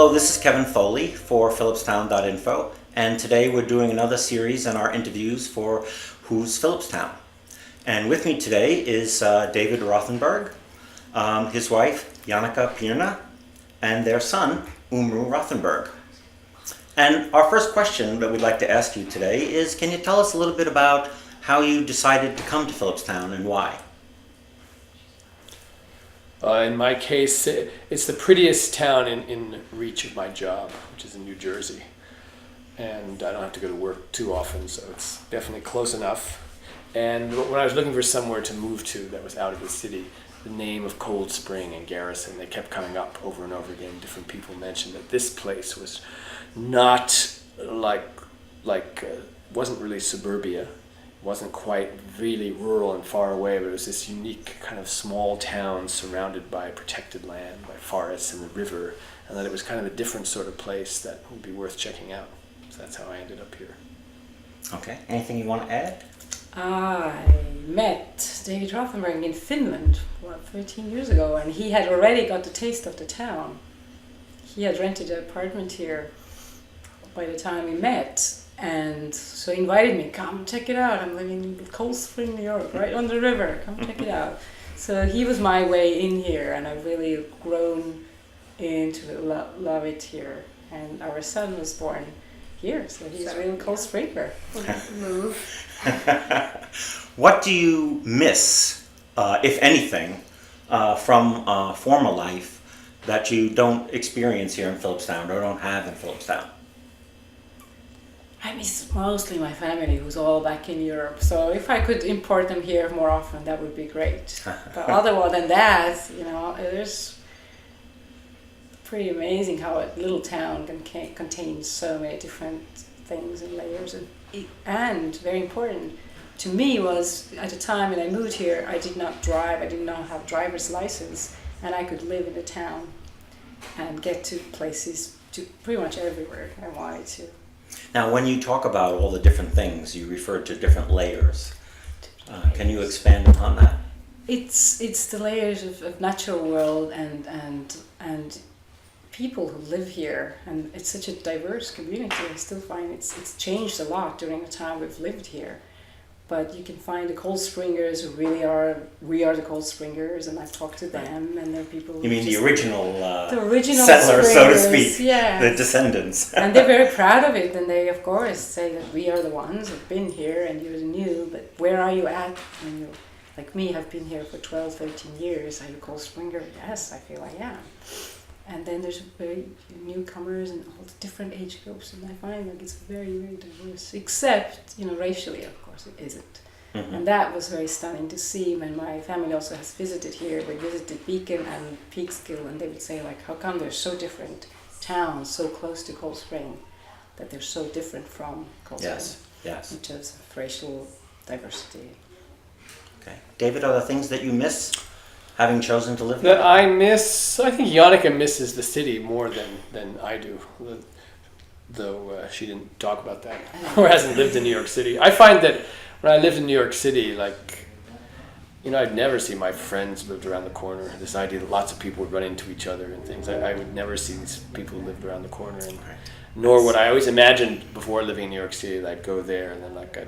Hello, this is Kevin Foley for Philipstown.info, and today we're doing another series in our interviews for Who's Philipstown. And with me today is David Rothenberg, his wife Janica Pirna, and their son Umru Rothenberg. And our first question that we'd like to ask you today is, can you tell us a little bit about how you decided to come to Philipstown and why? In my case, it's the prettiest town in reach of my job, which is in New Jersey. And I don't have to go to work too often, so it's definitely close enough. And when I was looking for somewhere to move to that was out of the city, the name of Cold Spring and Garrison, they kept coming up over and over again. Different people mentioned that this place was not wasn't really suburbia. Wasn't quite really rural and far away, but it was this unique kind of small town surrounded by protected land, by forests and the river, and that it was kind of a different sort of place that would be worth checking out. So that's how I ended up here. Okay, anything you want to add? I met David Rothenberg in Finland, 13 years ago, and he had already got the taste of the town. He had rented an apartment here by the time we met. And so he invited me, come check it out. I'm living in Cold Spring, New York, right on the river. Come check it out. So he was my way in here, and I've really grown into love it here. And our son was born here, so he's a real Cold Springer. Move. What do you miss, if anything, from former life that you don't experience here in Philipstown or don't have in Philipstown? I miss mostly my family, who's all back in Europe. So if I could import them here more often, that would be great. But other than that, it's pretty amazing how a little town can contain so many different things and layers. And very important to me was, at the time when I moved here, I did not drive. I did not have driver's license, and I could live in the town and get to places, to pretty much everywhere I wanted to. Now, when you talk about all the different things, you refer to different layers. Can you expand upon that? It's the layers of natural world and people who live here, and it's such a diverse community. I still find it's changed a lot during the time we've lived here. But you can find the Cold Springers who we are the Cold Springers, and I've talked to them, and there are people. You mean the original Springers, settlers, so to speak, yeah. The descendants. And they're very proud of it, and they, of course, say that we are the ones who've been here, and you're the new, but where are you at when you, like me, have been here for 12, 13 years? Are you Cold Springer? Yes, I feel I am. And then there's very newcomers and all the different age groups, and I find like it's very, very diverse, except, racially, of course, it isn't. Mm-hmm. And that was very stunning to see when my family also has visited here. They visited Beacon and Peekskill, and they would say, like, how come they're so different towns so close to Cold Spring, that they're so different from Cold Spring? Yes. In terms of racial diversity. Okay. David, are there things that you miss, having chosen to live here? That I miss, I think Janica misses the city more than I do, though she didn't talk about that, or hasn't lived in New York City. I find that when I lived in New York City, I'd never see my friends lived around the corner. This idea that lots of people would run into each other and things. I would never see these people who lived around the corner, and nor would I always imagined before living in New York City that I'd go there and then I'd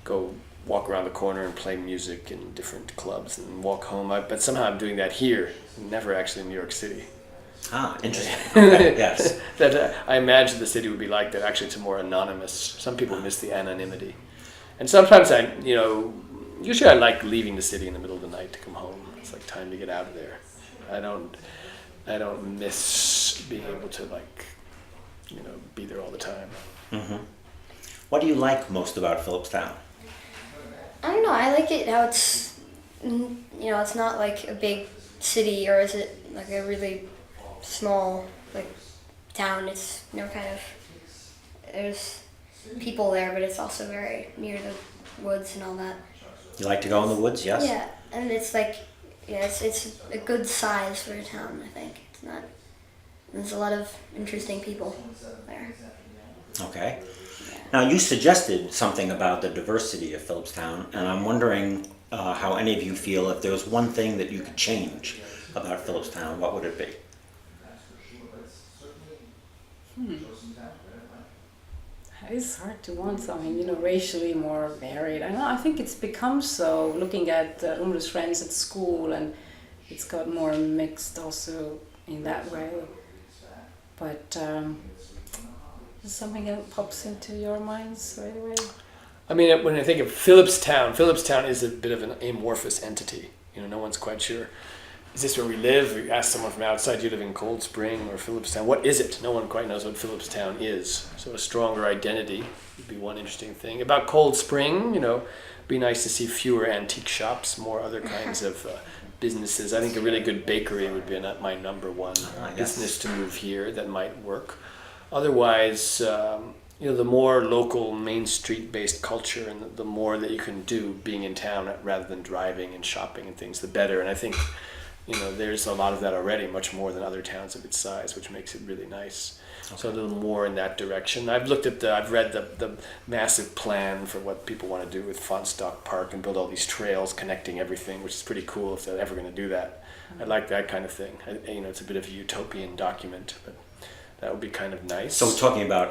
go walk around the corner and play music in different clubs and walk home. But somehow I'm doing that here, never actually in New York City. Ah, interesting. Okay, yes. That I imagine the city would be like that. Actually, it's more anonymous. Some people miss the anonymity. And sometimes usually I like leaving the city in the middle of the night to come home. It's like time to get out of there. I don't miss being able to be there all the time. Mm-hmm. What do you like most about Philipstown? I don't know. I like it how it's, it's not like a big city, or is it like a really small town. It's there's people there, but it's also very near the woods and all that. You like to go in the woods, yes? Yeah, and it's it's a good size for a town. I think it's not. There's a lot of interesting people there. Okay. Now, you suggested something about the diversity of Philipstown, and I'm wondering how any of you feel if there was one thing that you could change about Philipstown, what would it be? It's hard to want something, racially more varied. I don't know, I think it's become so, looking at Umru's friends at school, and it's got more mixed also in that way. But something else pops into your minds right away? I mean, when I think of Philipstown is a bit of an amorphous entity. No one's quite sure. Is this where we live? You ask someone from outside, do you live in Cold Spring or Philipstown? What is it? No one quite knows what Philipstown is. So a stronger identity would be one interesting thing. About Cold Spring, be nice to see fewer antique shops, more other kinds of businesses. I think a really good bakery would be my number one business to move here that might work. Otherwise, the more local Main Street based culture and the more that you can do being in town rather than driving and shopping and things, the better. And I think there's a lot of that already, much more than other towns of its size, which makes it really nice. Okay. So a little more in that direction. I've read the massive plan for what people want to do with Fonstock Park and build all these trails connecting everything, which is pretty cool if they're ever going to do that. I like that kind of thing. It's a bit of a utopian document, but that would be kind of nice. So we're talking about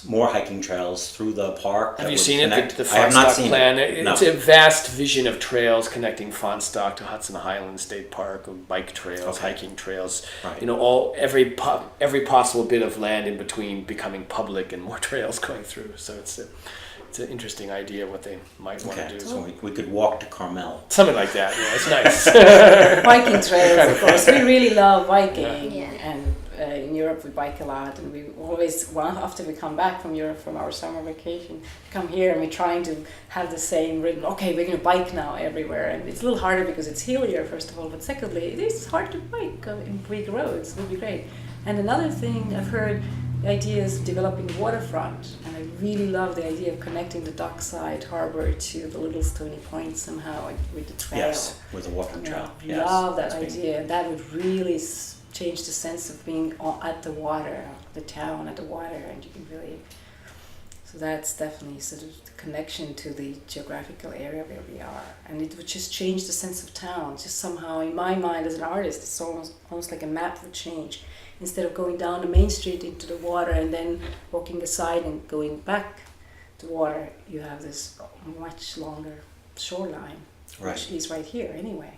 more hiking trails through the park. Have you seen it? The I have not Fonstock seen plan. it. It's a vast vision of trails connecting Fonstock to Hudson Highlands State Park, bike trails, hiking trails. Right. Every possible bit of land in between becoming public and more trails going through. So it's an interesting idea what they might want to do. So we could walk to Carmel. Something like that. Yeah, it's nice. Biking trails, of course. We really love biking, and in Europe we bike a lot, and we always, after we come back from Europe from our summer vacation, come here and we're trying to have the same rhythm. Okay, we're going to bike now everywhere, and it's a little harder because it's hillier, first of all, but secondly, it is hard to bike in big roads. It would be great. And another thing I've heard, the idea is developing waterfront, and I really love the idea of connecting the dockside harbor to the little stony point somehow with the trail. Yes, with the walking trail. I love that idea. That would really change the sense of being at the water, the town at the water, and you can really. So that's definitely sort of the connection to the geographical area where we are, and it would just change the sense of town. Just somehow, in my mind as an artist, it's almost like a map would change. Instead of going down the main street into the water and then walking aside and going back to water, you have this much longer shoreline, which is right here anyway.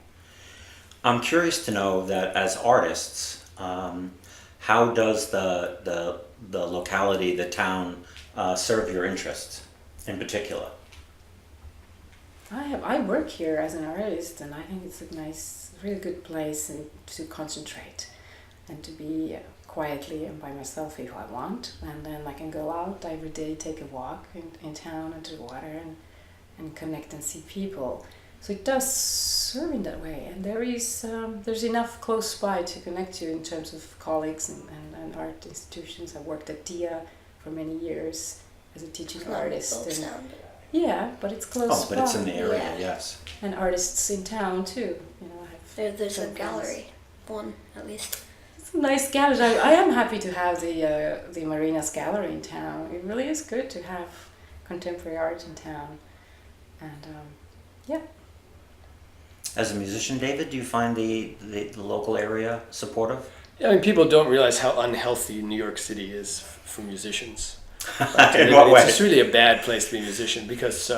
I'm curious to know that as artists, how does the locality, the town, serve your interests in particular? I work here as an artist, and I think it's a nice, really good place to concentrate and to be quietly and by myself if I want, and then I can go out every day, take a walk in town and to the water and connect and see people. So it does serve in that way, and there's enough close by to connect you in terms of colleagues and art institutions. I worked at DIA for many years as a teaching artist. But it's close by. But it's in the area, yes. And artists in town too. There's a gallery, one at least. Nice gallery. I am happy to have the Marinas Gallery in town. It really is good to have contemporary art in town, and As a musician, David, do you find the local area supportive? Yeah, I mean, people don't realize how unhealthy New York City is for musicians. In what way? It's really a bad place to be a musician because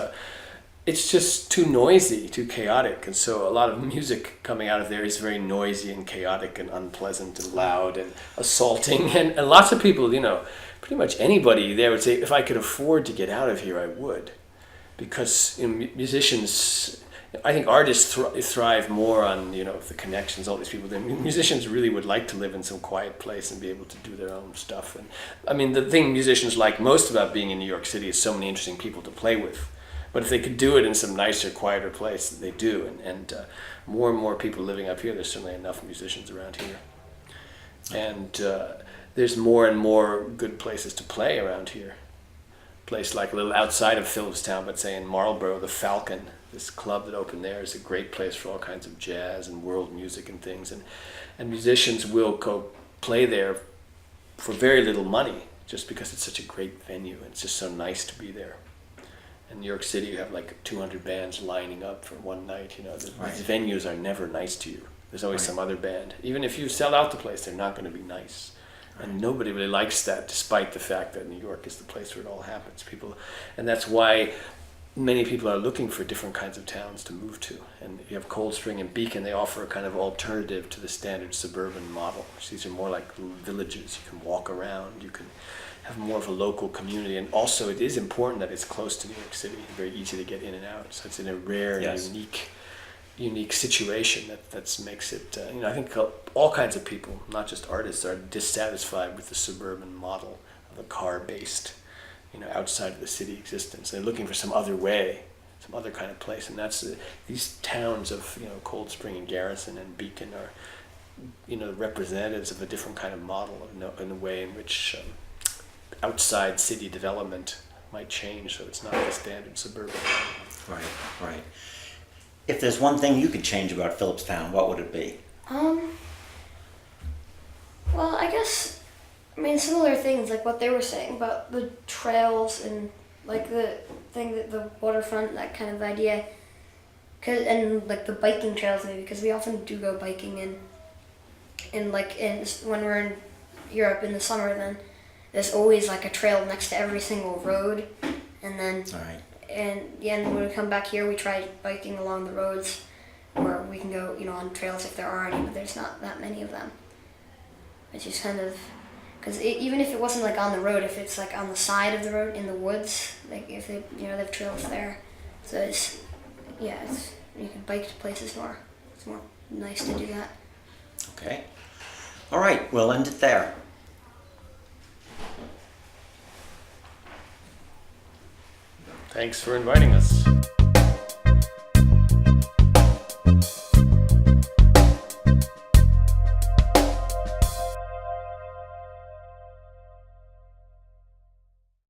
it's just too noisy, too chaotic, and so a lot of music coming out of there is very noisy and chaotic and unpleasant and loud and assaulting, and lots of people, pretty much anybody there would say, if I could afford to get out of here, I would, because musicians, I think artists thrive more on the connections, all these people. Musicians really would like to live in some quiet place and be able to do their own stuff. And I mean, the thing musicians like most about being in New York City is so many interesting people to play with. But if they could do it in some nicer, quieter place, they do. And more and more people living up here, there's certainly enough musicians around here. And there's more and more good places to play around here. Place like a little outside of Philipstown, but say in Marlborough, the Falcon, this club that opened there, is a great place for all kinds of jazz and world music and things. And musicians will go play there for very little money, just because it's such a great venue. And it's just so nice to be there. In New York City, you have like 200 bands lining up for one night. These venues are never nice to you. There's always some other band. Even if you sell out the place, they're not going to be nice. And nobody really likes that, despite the fact that New York is the place where it all happens. And that's why many people are looking for different kinds of towns to move to. And you have Cold Spring and Beacon, they offer a kind of alternative to the standard suburban model. These are more like villages. You can walk around, you can have more of a local community. And also it is important that it's close to New York City, very easy to get in and out. So it's in a rare and unique situation that makes it, I think all kinds of people, not just artists, are dissatisfied with the suburban model of a car-based, outside of the city existence. They're looking for some other way, some other kind of place, and that's these towns of Cold Spring and Garrison and Beacon are representatives of a different kind of model in a way in which outside city development might change, so it's not the standard suburban. Right. If there's one thing you could change about Philipstown, what would it be? Well, I guess, similar things like what they were saying about the trails and like the thing that the waterfront, that kind of idea, and like the biking trails maybe, because we often do go biking when we're in Europe in the summer. Then there's always like a trail next to every single road, and then and when we come back here, we try biking along the roads, or we can go on trails if there are any, but there's not that many of them. It's just kind of, because even if it wasn't like on the road, if it's like on the side of the road in the woods, like if they they have trails there, so it's you can bike to places more. It's more nice to do that. Okay. All right, we'll end it there. Thanks for inviting us.